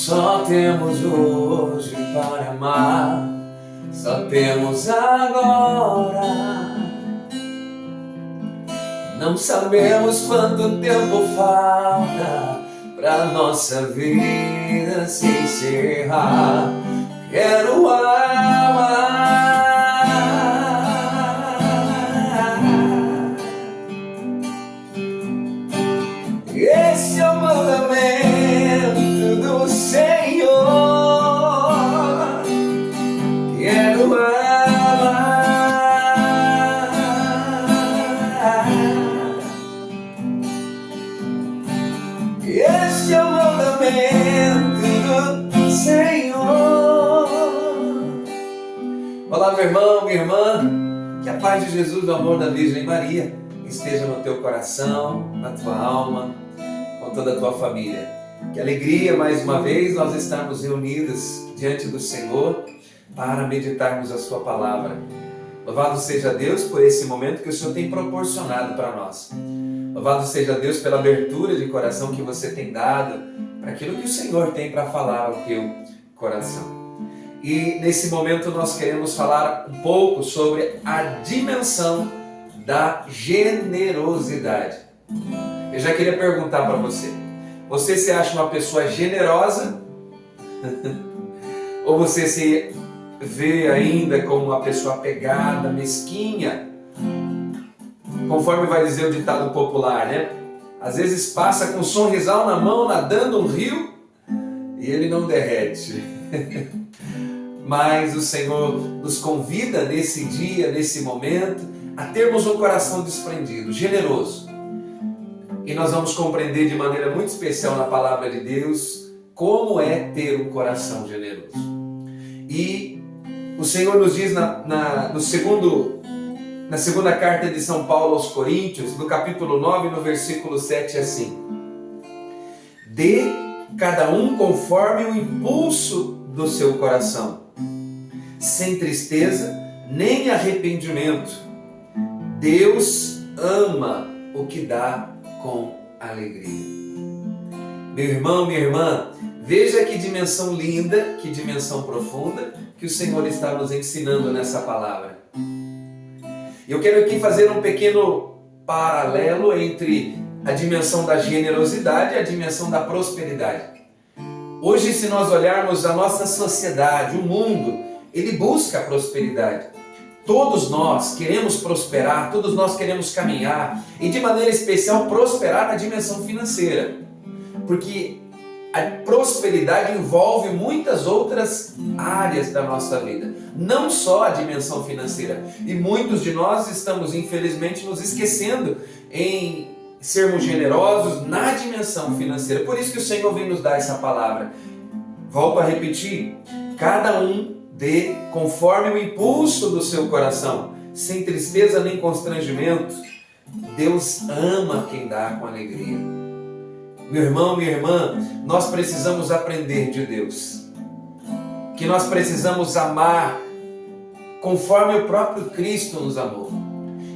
Só temos hoje para amar, só temos agora. Não sabemos quanto tempo falta pra nossa vida se encerrar. Quero amar. Esse é o mandamento do Senhor. Quero amar. Esse é o mandamento do Senhor. Olá, meu irmão, minha irmã. Que a paz de Jesus, o amor da Virgem Maria esteja no teu coração, na tua alma, com toda a tua família. Que alegria, mais uma vez, nós estarmos reunidos diante do Senhor para meditarmos a sua palavra. Louvado seja Deus por esse momento que o Senhor tem proporcionado para nós. Louvado seja Deus pela abertura de coração que você tem dado para aquilo que o Senhor tem para falar ao teu coração. E nesse momento nós queremos falar um pouco sobre a dimensão da generosidade. Eu já queria perguntar para você: você se acha uma pessoa generosa? Ou você se vê ainda como uma pessoa apegada, mesquinha? Conforme vai dizer o ditado popular, né? Às vezes passa com um sorrisal na mão, nadando um rio, e ele não derrete. Mas o Senhor nos convida nesse dia, nesse momento, a termos um coração desprendido, generoso. E nós vamos compreender de maneira muito especial na palavra de Deus como é ter um coração generoso. E o Senhor nos diz na segunda carta de São Paulo aos Coríntios, no capítulo 9, no versículo 7, assim: dê cada um conforme o impulso do seu coração, sem tristeza nem arrependimento. Deus ama o que dá com alegria. Meu irmão, minha irmã, veja que dimensão linda, que dimensão profunda que o Senhor está nos ensinando nessa palavra. Eu quero aqui fazer um pequeno paralelo entre a dimensão da generosidade e a dimensão da prosperidade. Hoje, se nós olharmos a nossa sociedade, o mundo, ele busca a prosperidade. Todos nós queremos prosperar, todos nós queremos caminhar e, de maneira especial, prosperar na dimensão financeira. Porque a prosperidade envolve muitas outras áreas da nossa vida, não só a dimensão financeira. E muitos de nós estamos, infelizmente, nos esquecendo em sermos generosos na dimensão financeira. Por isso que o Senhor vem nos dar essa palavra. Volto a repetir: cada um dê conforme o impulso do seu coração, sem tristeza nem constrangimento. Deus ama quem dá com alegria. Meu irmão, minha irmã, nós precisamos aprender de Deus, que nós precisamos amar conforme o próprio Cristo nos amou.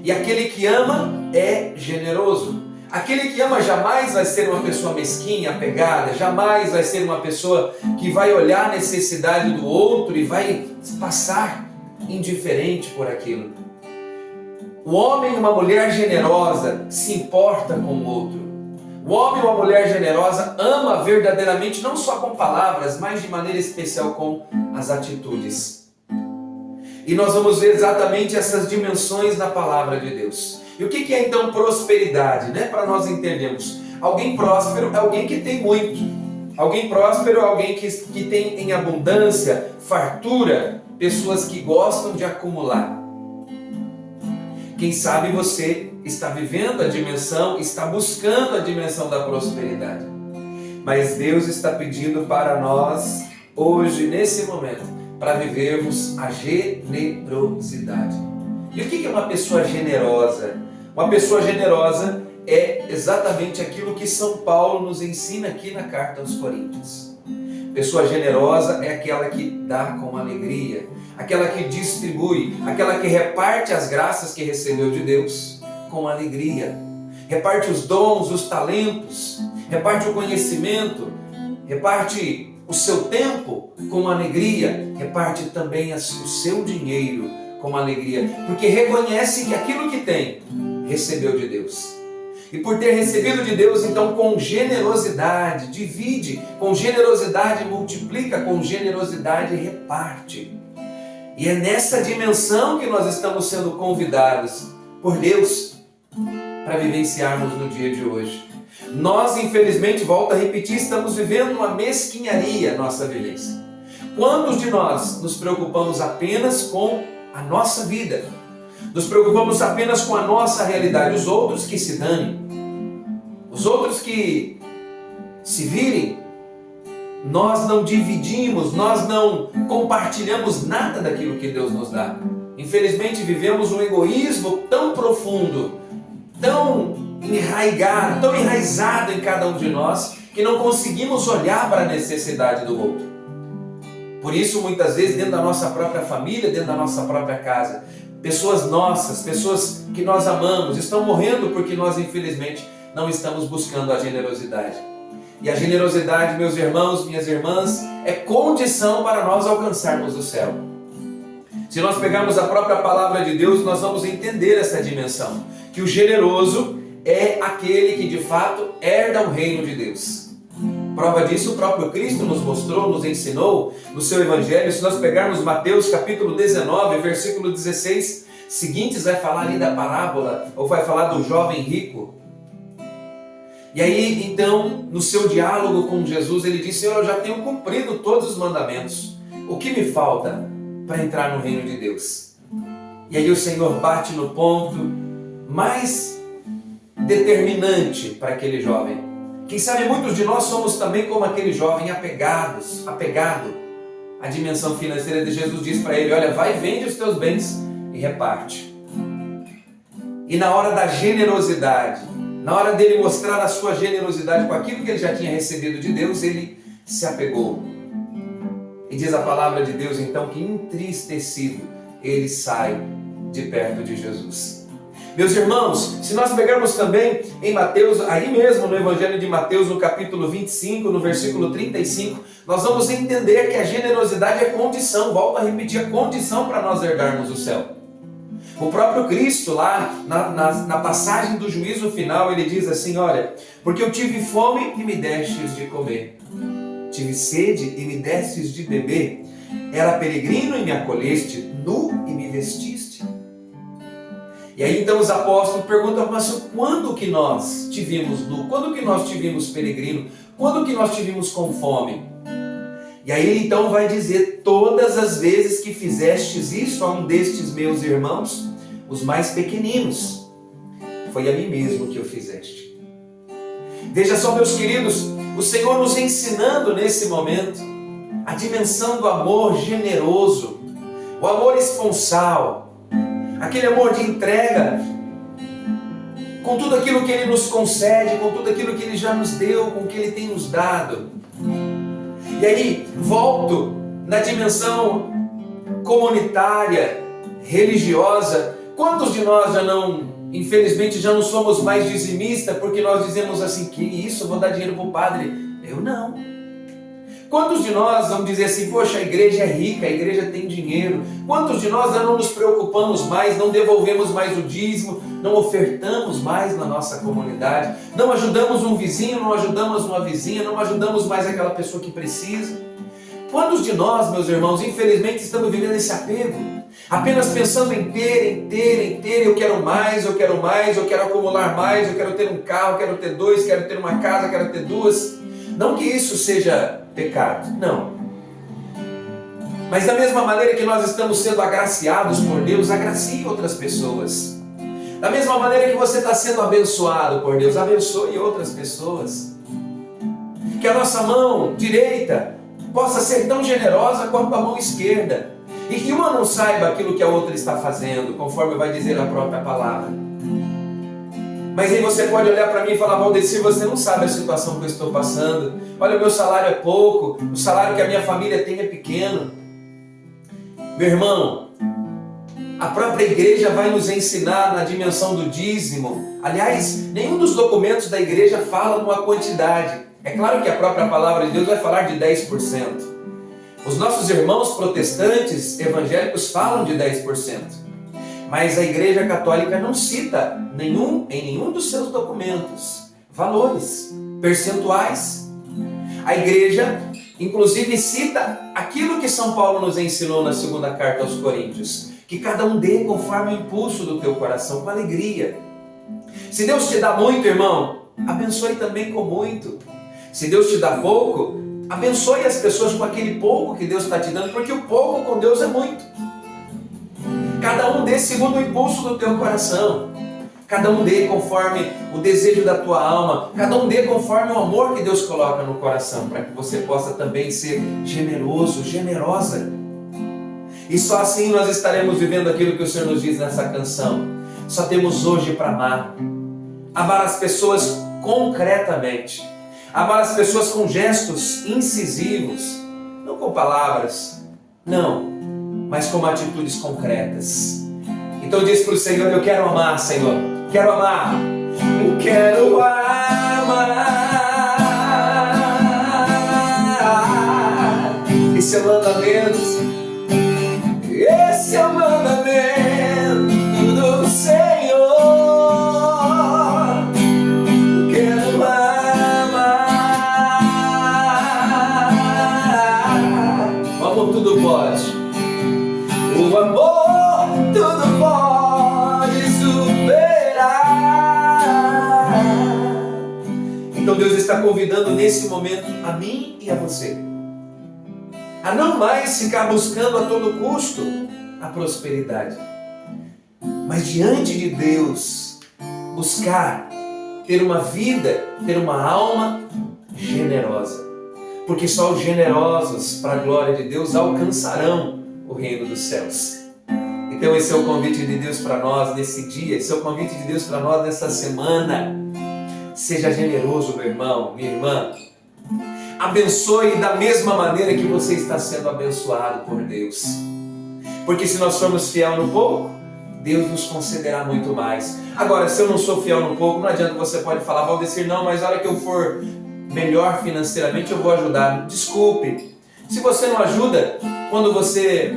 E aquele que ama é generoso. Aquele que ama jamais vai ser uma pessoa mesquinha, apegada, jamais vai ser uma pessoa que vai olhar a necessidade do outro e vai passar indiferente por aquilo. O homem e uma mulher generosa se importa com o outro. O homem e uma mulher generosa ama verdadeiramente, não só com palavras, mas de maneira especial com as atitudes. E nós vamos ver exatamente essas dimensões na palavra de Deus. E o que é então prosperidade, né? Para nós entendermos. Alguém próspero é alguém que tem muito. Alguém próspero é alguém que tem em abundância, fartura, pessoas que gostam de acumular. Quem sabe você está vivendo a dimensão, está buscando a dimensão da prosperidade. Mas Deus está pedindo para nós, hoje, nesse momento, para vivermos a generosidade. E o que é uma pessoa generosa? Uma pessoa generosa é exatamente aquilo que São Paulo nos ensina aqui na carta aos Coríntios. Pessoa generosa é aquela que dá com alegria, aquela que distribui, aquela que reparte as graças que recebeu de Deus com alegria. Reparte os dons, os talentos, reparte o conhecimento, reparte o seu tempo com alegria, reparte também o seu dinheiro com alegria, porque reconhece que aquilo que tem, recebeu de Deus. E por ter recebido de Deus, então com generosidade, divide, com generosidade multiplica, com generosidade reparte. E é nessa dimensão que nós estamos sendo convidados por Deus para vivenciarmos no dia de hoje. Nós, infelizmente, volto a repetir, estamos vivendo uma mesquinharia, nossa vivência. Quantos de nós nos preocupamos apenas com a nossa vida? Nos preocupamos apenas com a nossa realidade, os outros que se danem, os outros que se virem. Nós não dividimos, nós não compartilhamos nada daquilo que Deus nos dá. Infelizmente vivemos um egoísmo tão profundo, tão enraizado em cada um de nós, que não conseguimos olhar para a necessidade do outro. Por isso, muitas vezes, dentro da nossa própria família, dentro da nossa própria casa, pessoas nossas, pessoas que nós amamos, estão morrendo porque nós, infelizmente, não estamos buscando a generosidade. E a generosidade, meus irmãos, minhas irmãs, é condição para nós alcançarmos o céu. Se nós pegarmos a própria palavra de Deus, nós vamos entender essa dimensão, que o generoso é aquele que de fato herda o reino de Deus. Prova disso o próprio Cristo nos mostrou, nos ensinou no seu Evangelho. Se nós pegarmos Mateus capítulo 19, versículo 16, seguintes, vai falar ali da parábola, ou vai falar do jovem rico. E aí, então, no seu diálogo com Jesus, ele disse: Senhor, eu já tenho cumprido todos os mandamentos. O que me falta para entrar no reino de Deus? E aí o Senhor bate no ponto mais determinante para aquele jovem. Quem sabe muitos de nós somos também como aquele jovem apegado à dimensão financeira de Jesus. Diz para ele: olha, vai, vende os teus bens e reparte. E na hora da generosidade, na hora dele mostrar a sua generosidade com aquilo que ele já tinha recebido de Deus, ele se apegou. E diz a palavra de Deus então que entristecido ele sai de perto de Jesus. Meus irmãos, se nós pegarmos também em Mateus, aí mesmo no Evangelho de Mateus, no capítulo 25, no versículo 35, nós vamos entender que a generosidade é condição, volto a repetir, a condição para nós herdarmos o céu. O próprio Cristo lá, na passagem do juízo final, ele diz assim: olha, porque eu tive fome e me destes de comer, tive sede e me destes de beber, era peregrino e me acolheste, nu e me vestiste. E aí então os apóstolos perguntam: mas quando que nós te vimos nu? Quando que nós te vimos peregrino? Quando que nós te vimos com fome? E aí ele então vai dizer: todas as vezes que fizestes isso a um destes meus irmãos, os mais pequeninos, foi a mim mesmo que o fizeste. Veja só, meus queridos, o Senhor nos ensinando nesse momento a dimensão do amor generoso, o amor esponsal, aquele amor de entrega, com tudo aquilo que Ele nos concede, com tudo aquilo que Ele já nos deu, com o que Ele tem nos dado. E aí, volto na dimensão comunitária, religiosa. Quantos de nós já não, infelizmente, já não somos mais dizimistas, porque nós dizemos assim: que isso, eu vou dar dinheiro para o padre? Eu não. Quantos de nós vamos dizer assim: poxa, a igreja é rica, a igreja tem dinheiro? Quantos de nós já não nos preocupamos mais, não devolvemos mais o dízimo, não ofertamos mais na nossa comunidade, não ajudamos um vizinho, não ajudamos uma vizinha, não ajudamos mais aquela pessoa que precisa? Quantos de nós, meus irmãos, infelizmente estamos vivendo esse apego, apenas pensando em ter, eu quero mais, eu quero acumular mais, eu quero ter um carro, eu quero ter dois, quero ter uma casa, quero ter duas. Não que isso seja pecado, não. Mas da mesma maneira que nós estamos sendo agraciados por Deus, agracie outras pessoas. Da mesma maneira que você está sendo abençoado por Deus, abençoe outras pessoas. Que a nossa mão direita possa ser tão generosa quanto a mão esquerda. E que uma não saiba aquilo que a outra está fazendo, conforme vai dizer a própria palavra. Mas aí você pode olhar para mim e falar: Valdeci, você não sabe a situação que eu estou passando. Olha, o meu salário é pouco, o salário que a minha família tem é pequeno. Meu irmão, a própria igreja vai nos ensinar na dimensão do dízimo Aliás, nenhum dos documentos da igreja fala uma quantidade. É claro que a própria palavra de Deus vai falar de 10%. Os nossos irmãos protestantes evangélicos falam de 10%. Mas a Igreja Católica não cita em nenhum dos seus documentos valores, percentuais. A Igreja, inclusive, cita aquilo que São Paulo nos ensinou na segunda carta aos Coríntios, que cada um dê conforme o impulso do teu coração, com alegria. Se Deus te dá muito, irmão, abençoe também com muito. Se Deus te dá pouco, abençoe as pessoas com aquele pouco que Deus está te dando, porque o pouco com Deus é muito. Cada um dê segundo o impulso do teu coração. Cada um dê conforme o desejo da tua alma. Cada um dê conforme o amor que Deus coloca no coração, para que você possa também ser generoso, generosa. E só assim nós estaremos vivendo aquilo que o Senhor nos diz nessa canção. Só temos hoje para amar. Amar as pessoas concretamente. Amar as pessoas com gestos incisivos. Não com palavras. Não. Mas com atitudes concretas. Então diz para o Senhor: eu quero amar, Senhor. Quero amar. Eu quero amar. Esse é o mandamento. Esse é o mandamento do Senhor. Eu quero amar. O amor tudo pode. O amor tudo pode superar. Então Deus está convidando nesse momento a mim e a você a não mais ficar buscando a todo custo a prosperidade, mas diante de Deus buscar ter uma vida, ter uma alma generosa, porque só os generosos, para a glória de Deus, alcançarão o reino dos céus. Então esse é o convite de Deus para nós nesse dia, esse é o convite de Deus para nós nessa semana. Seja generoso, meu irmão, minha irmã. Abençoe da mesma maneira que você está sendo abençoado por Deus. Porque se nós formos fiel no pouco, Deus nos concederá muito mais. Agora, se eu não sou fiel no pouco, não adianta, você pode falar: Valdecir, não, mas a hora que eu for melhor financeiramente, eu vou ajudar. Desculpe. Se você não ajuda, quando você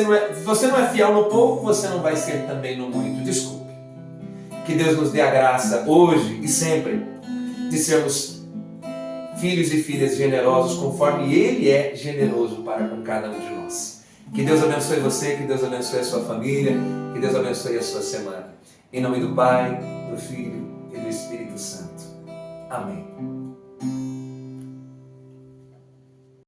não é fiel no pouco, você não vai ser também no muito. Desculpe. Que Deus nos dê a graça hoje e sempre de sermos filhos e filhas generosos, conforme Ele é generoso para com cada um de nós. Que Deus abençoe você, que Deus abençoe a sua família, que Deus abençoe a sua semana. Em nome do Pai, do Filho e do Espírito Santo. Amém.